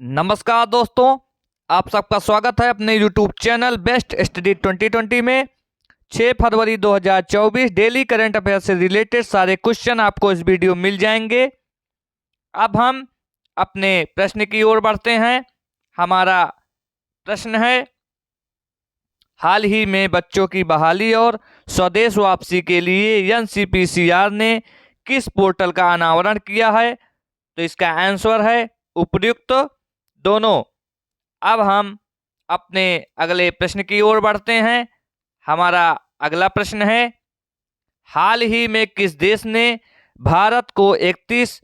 नमस्कार दोस्तों, आप सबका स्वागत है अपने YouTube चैनल बेस्ट स्टडी 2020 में। 6 फरवरी 2024 डेली करंट अफेयर से रिलेटेड सारे क्वेश्चन आपको इस वीडियो मिल जाएंगे। अब हम अपने प्रश्न की ओर बढ़ते हैं। हमारा प्रश्न है, हाल ही में बच्चों की बहाली और स्वदेश वापसी के लिए एनसीपीसीआर ने किस पोर्टल का अनावरण किया है? तो इसका आंसर है उपर्युक्त दोनों। अब हम अपने अगले प्रश्न की ओर बढ़ते हैं। हमारा अगला प्रश्न है, हाल ही में किस देश ने भारत को 31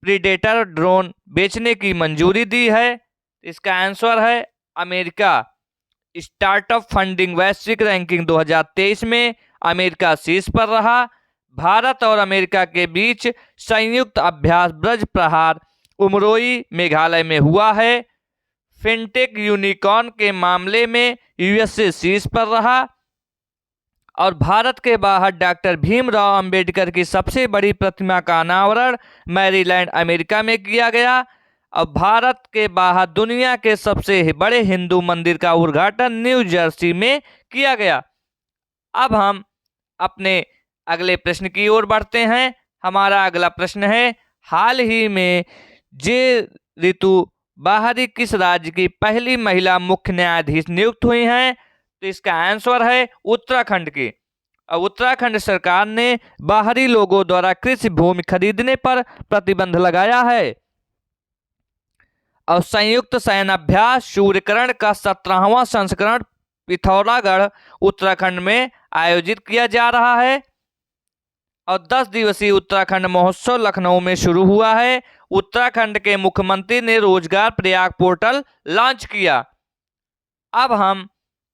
प्रीडेटर ड्रोन बेचने की मंजूरी दी है? इसका आंसर है अमेरिका। स्टार्टअप फंडिंग वैश्विक रैंकिंग 2023 में अमेरिका शीर्ष पर रहा। भारत और अमेरिका के बीच संयुक्त अभ्यास ब्रज प्रहार उमरोई मेघालय में हुआ है। फिनटेक यूनिकॉर्न के मामले में यूएसए शीर्ष पर रहा। और भारत के बाहर डॉक्टर भीमराव अंबेडकर की सबसे बड़ी प्रतिमा का अनावरण मैरीलैंड अमेरिका में किया गया। अब भारत के बाहर दुनिया के सबसे बड़े हिंदू मंदिर का उद्घाटन न्यू जर्सी में किया गया। अब हम अपने अगले प्रश्न की ओर बढ़ते हैं। हमारा अगला प्रश्न है, हाल ही में जे ऋतु बाहरी किस राज्य की पहली महिला मुख्य न्यायाधीश नियुक्त हुई हैं? तो इसका आंसर है उत्तराखंड की। अब उत्तराखंड सरकार ने बाहरी लोगों द्वारा कृषि भूमि खरीदने पर प्रतिबंध लगाया है। और संयुक्त सैन्याभ्यास सूर्यकरण का 17वां संस्करण पिथौरागढ़ उत्तराखंड में आयोजित किया जा रहा है। और 10 दिवसीय उत्तराखंड महोत्सव लखनऊ में शुरू हुआ है। उत्तराखंड के मुख्यमंत्री ने रोजगार प्रयाग पोर्टल लॉन्च किया। अब हम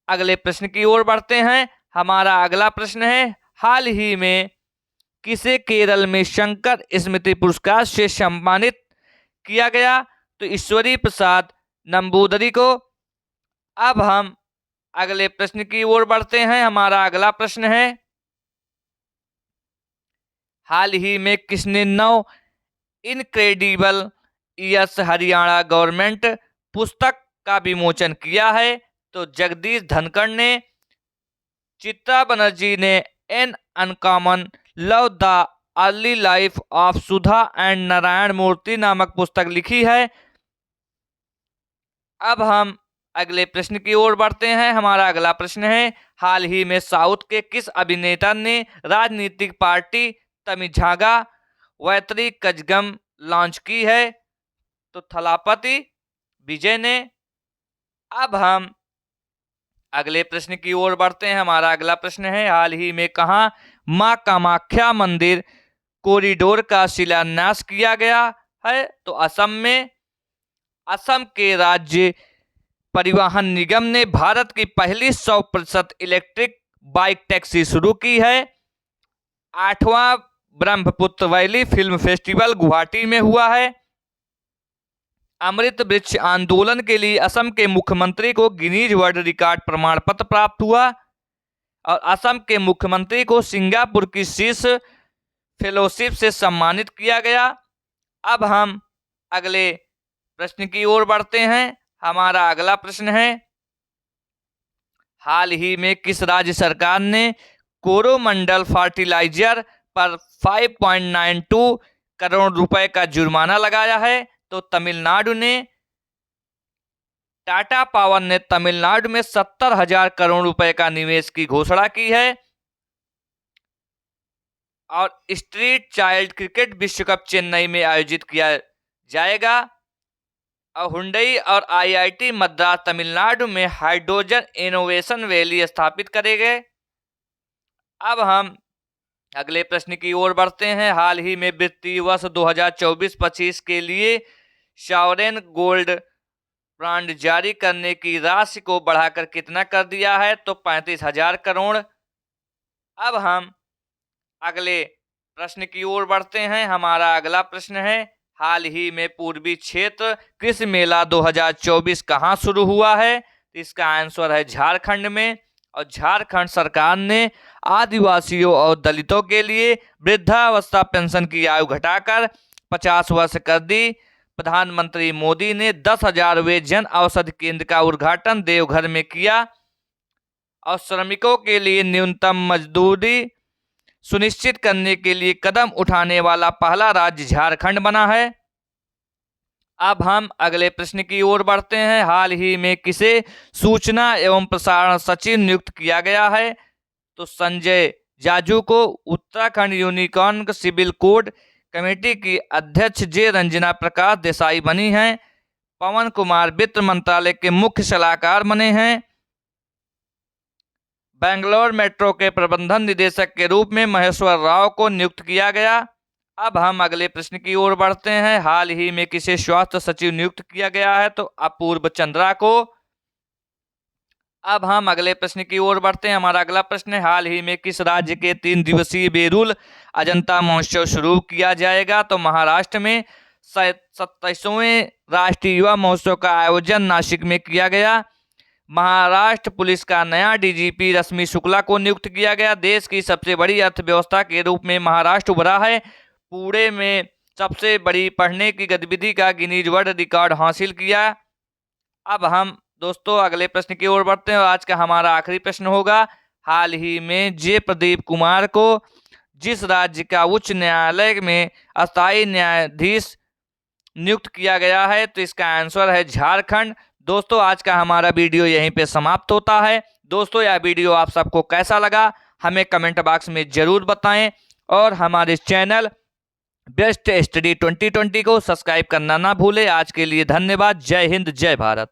अगले प्रश्न की ओर बढ़ते हैं। हमारा अगला प्रश्न है, हाल ही में किसे केरल में शंकर स्मृति पुरस्कार से सम्मानित किया गया? तो ईश्वरी प्रसाद नंबूदरी को। अब हम अगले प्रश्न की ओर बढ़ते हैं। हमारा अगला प्रश्न है, हाल ही में किसने 9 इनक्रेडिबल ईयर्स हरियाणा गवर्नमेंट पुस्तक का विमोचन किया है? तो जगदीश धनखड़ ने। चित्रा बनर्जी ने an uncommon love the early life of Sudha and Narayana Murthy नामक पुस्तक लिखी है। अब हम अगले प्रश्न की ओर बढ़ते हैं। हमारा अगला प्रश्न है, हाल ही में साउथ के किस अभिनेता ने राजनीतिक पार्टी तमिझागा वैतरी कजगम लॉन्च की है? तो थलापति विजय ने। अब हम अगले प्रश्न की ओर बढ़ते हैं। हमारा अगला प्रश्न है, हाल ही में कहाँ मां कामाख्या मंदिर कॉरिडोर का शिलान्यास किया गया है? तो असम में। असम के राज्य परिवहन निगम ने भारत की पहली 100% इलेक्ट्रिक बाइक टैक्सी शुरू की है। 8वां Brahmaputra valley film festival Guwahati में हुआ है। अमृत वृक्ष आंदोलन के लिए असम के मुख्यमंत्री को गिनीज वर्ल्ड रिकॉर्ड प्रमाण पत्र प्राप्त हुआ। और असम के मुख्यमंत्री को सिंगापुर की शीर्ष फेलोशिप से सम्मानित किया गया। अब हम अगले प्रश्न की ओर बढ़ते हैं। हमारा अगला प्रश्न है, हाल ही में किस राज्य सरकार ने कोरोमंडल फर्टिलाइजर पर 5.92 करोड़ रुपए का जुर्माना लगाया है? तो तमिलनाडु ने। टाटा पावर ने तमिलनाडु में 70,000 करोड़ रुपए का निवेश की घोषणा की है। और स्ट्रीट चाइल्ड क्रिकेट विश्व कप चेन्नई में आयोजित किया जाएगा। और हुंडई और आईआईटी मद्रास तमिलनाडु में हाइड्रोजन इनोवेशन वैली स्थापित करेंगे। अब हम अगले प्रश्न की ओर बढ़ते हैं। हाल ही में वित्तीय वर्ष 2024-25 के लिए सॉवरेन गोल्ड बॉन्ड जारी करने की राशि को बढ़ाकर कितना कर दिया है? तो 35,000 करोड़। अब हम अगले प्रश्न की ओर बढ़ते हैं। हमारा अगला प्रश्न है, हाल ही में पूर्वी क्षेत्र कृषि मेला 2024 कहाँ शुरू हुआ है? इसका आंसर है झारखंड में। और झारखंड सरकार ने आदिवासियों और दलितों के लिए वृद्धावस्था पेंशन की आयु घटाकर 50 वर्ष कर दी। प्रधानमंत्री मोदी ने 10,000वें जन औषधि केंद्र का उद्घाटन देवघर में किया। और श्रमिकों के लिए न्यूनतम मजदूरी सुनिश्चित करने के लिए कदम उठाने वाला पहला राज्य झारखंड बना है। अब हम अगले प्रश्न की ओर बढ़ते हैं। हाल ही में किसे सूचना एवं प्रसारण सचिव नियुक्त किया गया है? तो संजय जाजू को। Uttarakhand uniform civil code committee की अध्यक्ष जे रंजना प्रकाश देसाई बनी हैं। पवन कुमार वित्त मंत्रालय के मुख्य सलाहकार बने हैं। बेंगलोर मेट्रो के प्रबंधन निदेशक के रूप में महेश्वर राव को नियुक्त किया गया। अब हम अगले प्रश्न की ओर बढ़ते हैं। हाल ही में किसे स्वास्थ्य सचिव नियुक्त किया गया है? तो अपूर्व चंद्रा को। अब हम अगले प्रश्न की ओर बढ़ते हैं। हमारा अगला प्रश्न है, हाल ही में किस राज्य के 3 दिवसीय बेरुल अजंता महोत्सव शुरू किया जाएगा? तो महाराष्ट्र में 27वें राष्ट्रीय युवा महोत्सव का आयोजन नासिक में किया गया। महाराष्ट्र पुलिस का नया डीजीपी रश्मि शुक्ला को नियुक्त किया गया। देश की सबसे बड़ी अर्थव्यवस्था के रूप में महाराष्ट्र उभरा है। पुणे में सबसे बड़ी पढ़ने की गतिविधि का गिनीज वर्ल्ड रिकॉर्ड हासिल किया। अब हम दोस्तों अगले प्रश्न की ओर बढ़ते हैं और आज का हमारा आखिरी प्रश्न होगा। हाल ही में जे प्रदीप कुमार को जिस राज्य का उच्च न्यायालय में अस्थायी न्यायाधीश नियुक्त किया गया है? तो इसका आंसर है झारखंड। दोस्तों आज का हमारा वीडियो यहीं पे समाप्त होता है। दोस्तों यह वीडियो आप सबको कैसा लगा हमें कमेंट बॉक्स में जरूर बताएं और हमारे चैनल बेस्ट स्टडी 2020 को सब्सक्राइब करना ना भूलें। आज के लिए धन्यवाद। जय हिंद, जय भारत।